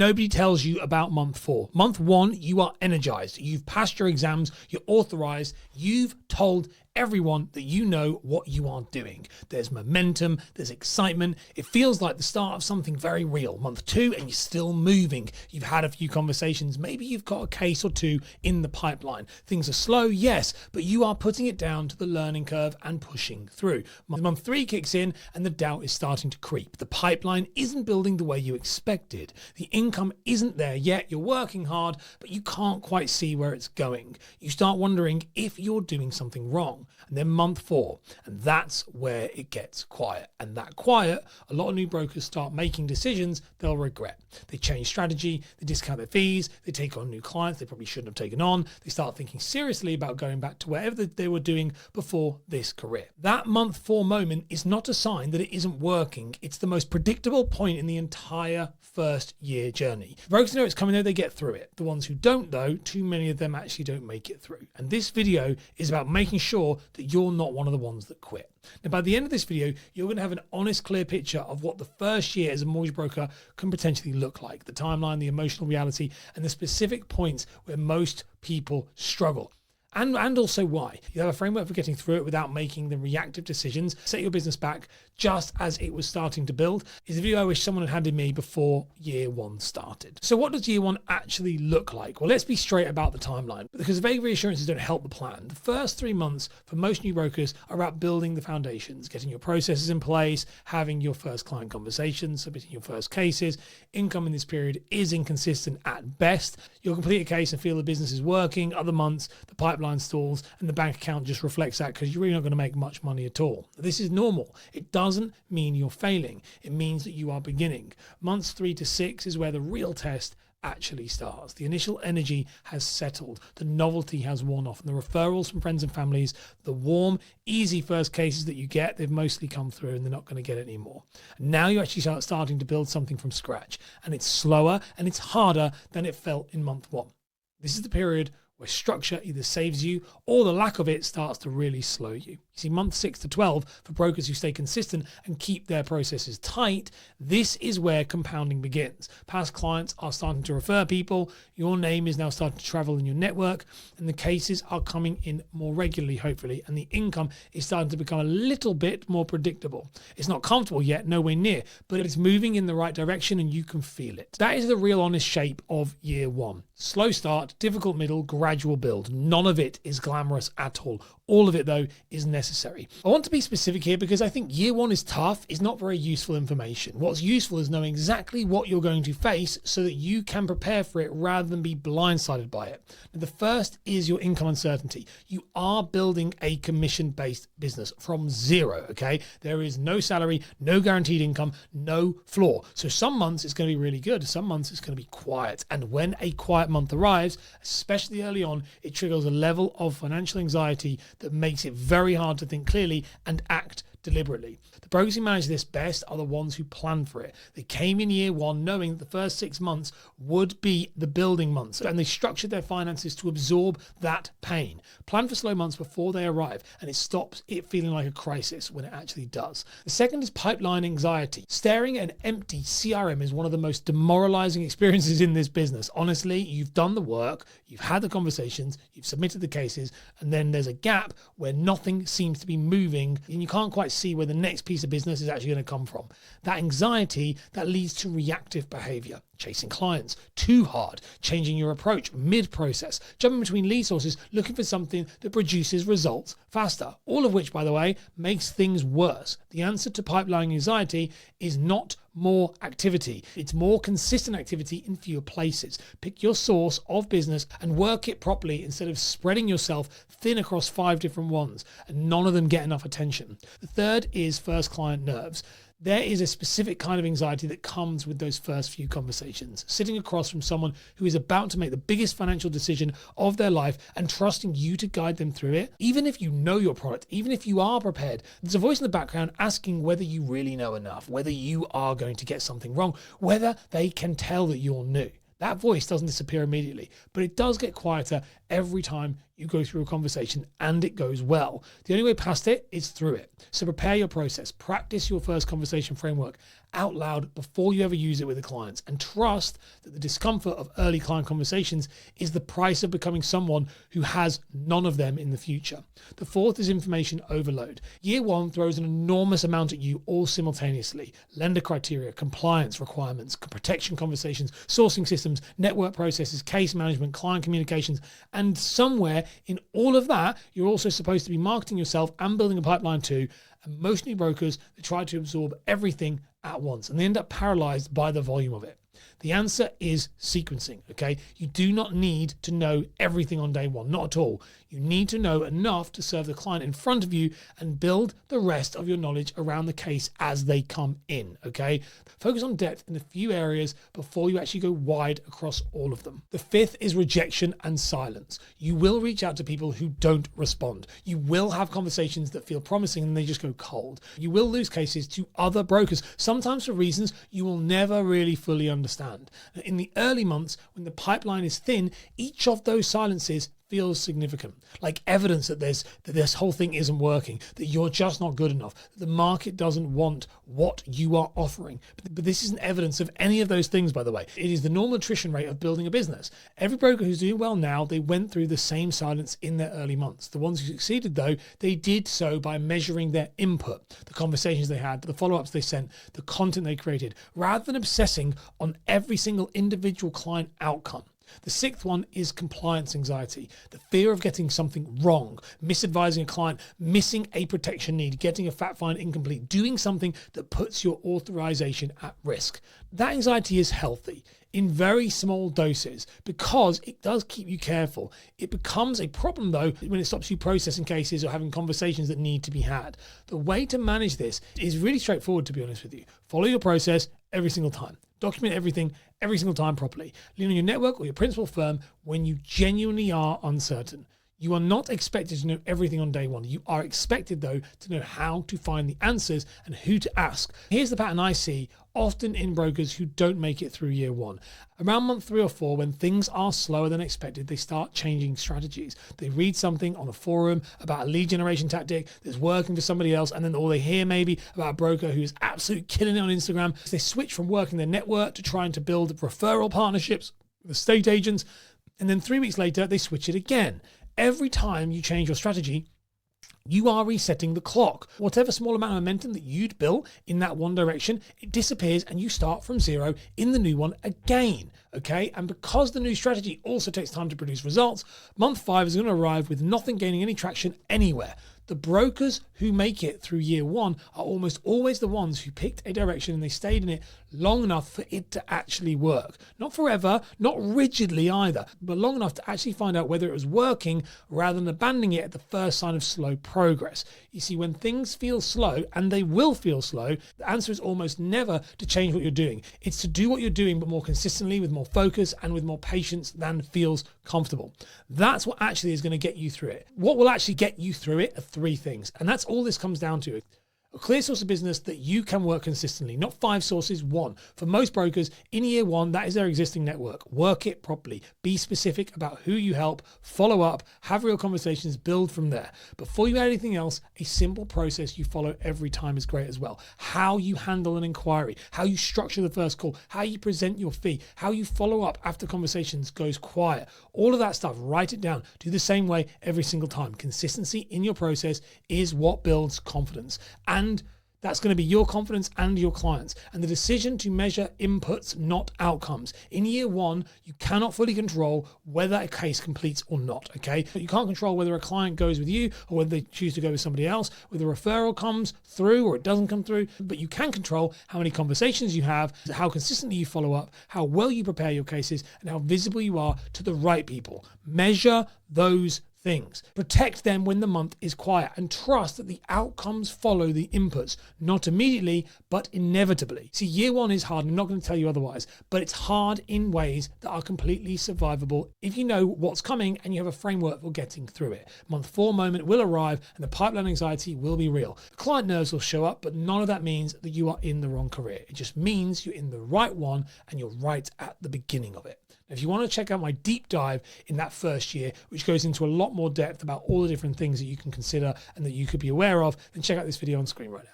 Nobody tells you about month 4. Month 1, you are energized. You've passed your exams. You're authorized. You've told everyone that you know what you are doing. There's momentum, there's excitement. It feels like the start of something very real. Month 2 and you're still moving. You've had a few conversations. Maybe you've got a case or 2 in the pipeline. Things are slow, yes, but you are putting it down to the learning curve and pushing through. Month 3 kicks in and the doubt is starting to creep. The pipeline isn't building the way you expected. The income isn't there yet. You're working hard, but you can't quite see where it's going. You start wondering if you're doing something wrong. And then month 4, and that's where it gets quiet. And that quiet, a lot of new brokers start making decisions they'll regret. They change strategy, they discount their fees, they take on new clients they probably shouldn't have taken on. They start thinking seriously about going back to whatever they were doing before this career. That month 4 moment is not a sign that it isn't working. It's the most predictable point in the entire first year journey. Brokers know it's coming though, they get through it. The ones who don't though, too many of them actually don't make it through. And this video is about making sure that you're not one of the ones that quit. Now, by the end of this video, you're going to have an honest, clear picture of what the first year as a mortgage broker can potentially look like, the timeline, the emotional reality, and the specific points where most people struggle. And also why. You have a framework for getting through it without making the reactive decisions. Set your business back just as it was starting to build. Is a video I wish someone had handed me before year 1 started. So what does year 1 actually look like? Well, let's be straight about the timeline, because vague reassurances don't help the plan. The first 3 months for most new brokers are about building the foundations, getting your processes in place, having your first client conversations, submitting your first cases. Income in this period is inconsistent at best. You'll complete a case and feel the business is working. Other months, the pipeline stalls and the bank account just reflects that, because you're really not going to make much money at all. This is normal. It doesn't mean you're failing. It means that you are beginning. Months 3 to 6 is where the real test actually starts. The initial energy has settled, the novelty has worn off, and the referrals from friends and families, the warm, easy first cases that you get, they've mostly come through and they're not going to get it anymore. And now you actually start starting to build something from scratch, and it's slower and it's harder than it felt in month 1. This is the period where structure either saves you or the lack of it starts to really slow you. You see, month 6 to 12, for brokers who stay consistent and keep their processes tight, this is where compounding begins. Past clients are starting to refer people, your name is now starting to travel in your network, and the cases are coming in more regularly, hopefully, and the income is starting to become a little bit more predictable. It's not comfortable yet, nowhere near, but it's moving in the right direction and you can feel it. That is the real honest shape of year 1. Slow start, difficult middle, gradual build. None of it is glamorous at all. All of it, though, is necessary. I want to be specific here because I think year 1 is tough, is not very useful information. What's useful is knowing exactly what you're going to face so that you can prepare for it rather than be blindsided by it. Now, the first is your income uncertainty. You are building a commission-based business from zero, okay? There is no salary, no guaranteed income, no floor. So some months it's going to be really good. Some months it's going to be quiet. And when a quiet month arrives, especially early on, it triggers a level of financial anxiety that makes it very hard to think clearly and act deliberately. The brokers who manage this best are the ones who plan for it. They came in year 1 knowing that the first 6 months would be the building months, and they structured their finances to absorb that pain. Plan for slow months before they arrive, and it stops it feeling like a crisis when it actually does. The second is pipeline anxiety. Staring at an empty CRM is one of the most demoralizing experiences in this business. Honestly, you've done the work, you've had the conversations, you've submitted the cases, and then there's a gap where nothing seems to be moving, and you can't quite see where the next piece of business is actually going to come from. That anxiety, that leads to reactive behavior, chasing clients too hard, changing your approach mid-process, jumping between lead sources, looking for something that produces results faster, all of which, by the way, makes things worse. The answer to pipeline anxiety is not more activity. It's more consistent activity in fewer places. Pick your source of business and work it properly instead of spreading yourself thin across 5 different ones, and none of them get enough attention. The third is first client nerves. There is a specific kind of anxiety that comes with those first few conversations. Sitting across from someone who is about to make the biggest financial decision of their life and trusting you to guide them through it. Even if you know your product, even if you are prepared, there's a voice in the background asking whether you really know enough, whether you are going to get something wrong, whether they can tell that you're new. That voice doesn't disappear immediately, but it does get quieter every time you go through a conversation and it goes well. The only way past it is through it. So prepare your process, practice your first conversation framework out loud before you ever use it with the clients, and trust that the discomfort of early client conversations is the price of becoming someone who has none of them in the future. The fourth is information overload. Year one throws an enormous amount at you all simultaneously. Lender criteria, compliance requirements, protection conversations, sourcing systems, network processes, case management, client communications, and somewhere in all of that, you're also supposed to be marketing yourself and building a pipeline too. And most new brokers, they try to absorb everything at once and they end up paralyzed by the volume of it. The answer is sequencing, okay? You do not need to know everything on day one, not at all. You need to know enough to serve the client in front of you and build the rest of your knowledge around the case as they come in, okay? Focus on depth in a few areas before you actually go wide across all of them. The fifth is rejection and silence. You will reach out to people who don't respond. You will have conversations that feel promising and they just go cold. You will lose cases to other brokers, sometimes for reasons you will never really fully understand. In the early months, when the pipeline is thin, each of those silences feels significant, like evidence that this whole thing isn't working, that you're just not good enough, that the market doesn't want what you are offering. But this isn't evidence of any of those things, by the way. It is the normal attrition rate of building a business. Every broker who's doing well now, they went through the same silence in their early months. The ones who succeeded, though, they did so by measuring their input, the conversations they had, the follow-ups they sent, the content they created, rather than obsessing on every single individual client outcome. The sixth one is compliance anxiety, the fear of getting something wrong, misadvising a client, missing a protection need, getting a fact find incomplete, doing something that puts your authorization at risk. That anxiety is healthy in very small doses because it does keep you careful. It becomes a problem though when it stops you processing cases or having conversations that need to be had. The way to manage this is really straightforward, to be honest with you. Follow your process every single time. Document everything every single time properly. Lean on your network or your principal firm when you genuinely are uncertain. You are not expected to know everything on day one. You are expected, though, to know how to find the answers and who to ask. Here's the pattern I see often in brokers who don't make it through year one. Around month 3 or 4, when things are slower than expected, they start changing strategies. They read something on a forum about a lead generation tactic that's working for somebody else, and then all they hear maybe about a broker who's absolutely killing it on Instagram. So they switch from working their network to trying to build referral partnerships with estate agents, and then 3 weeks later, they switch it again. Every time you change your strategy, you are resetting the clock. Whatever small amount of momentum that you'd built in that one direction, it disappears and you start from zero in the new one again. Okay. And because the new strategy also takes time to produce results, month 5 is going to arrive with nothing gaining any traction anywhere. The brokers who make it through year one are almost always the ones who picked a direction and they stayed in it long enough for it to actually work. Not forever, not rigidly either, but long enough to actually find out whether it was working rather than abandoning it at the first sign of slow progress. You see, when things feel slow, and they will feel slow, the answer is almost never to change what you're doing. It's to do what you're doing, but more consistently, with more focus and with more patience than feels comfortable. That's what actually is going to get you through it. What will actually get you through it are 3 things. And that's all this comes down to. A clear source of business that you can work consistently, not 5 sources, 1. For most brokers, in year 1, that is their existing network. Work it properly. Be specific about who you help, follow up, have real conversations, build from there. Before you add anything else, a simple process you follow every time is great as well. How you handle an inquiry, how you structure the first call, how you present your fee, how you follow up after conversations goes quiet. All of that stuff, write it down. Do the same way every single time. Consistency in your process is what builds confidence. And that's going to be your confidence and your clients. And the decision to measure inputs, not outcomes. In year 1, you cannot fully control whether a case completes or not, okay? You can't control whether a client goes with you or whether they choose to go with somebody else, whether a referral comes through or it doesn't come through, but you can control how many conversations you have, how consistently you follow up, how well you prepare your cases, and how visible you are to the right people. Measure those things. Protect them when the month is quiet and trust that the outcomes follow the inputs, not immediately, but inevitably. See, year 1 is hard. I'm not going to tell you otherwise, but it's hard in ways that are completely survivable if you know what's coming and you have a framework for getting through it. Month 4 moment will arrive and the pipeline anxiety will be real. The client nerves will show up, but none of that means that you are in the wrong career. It just means you're in the right one and you're right at the beginning of it. Now, if you want to check out my deep dive in that first year, which goes into a lot lot more depth about all the different things that you can consider and that you could be aware of, then check out this video on screen right now.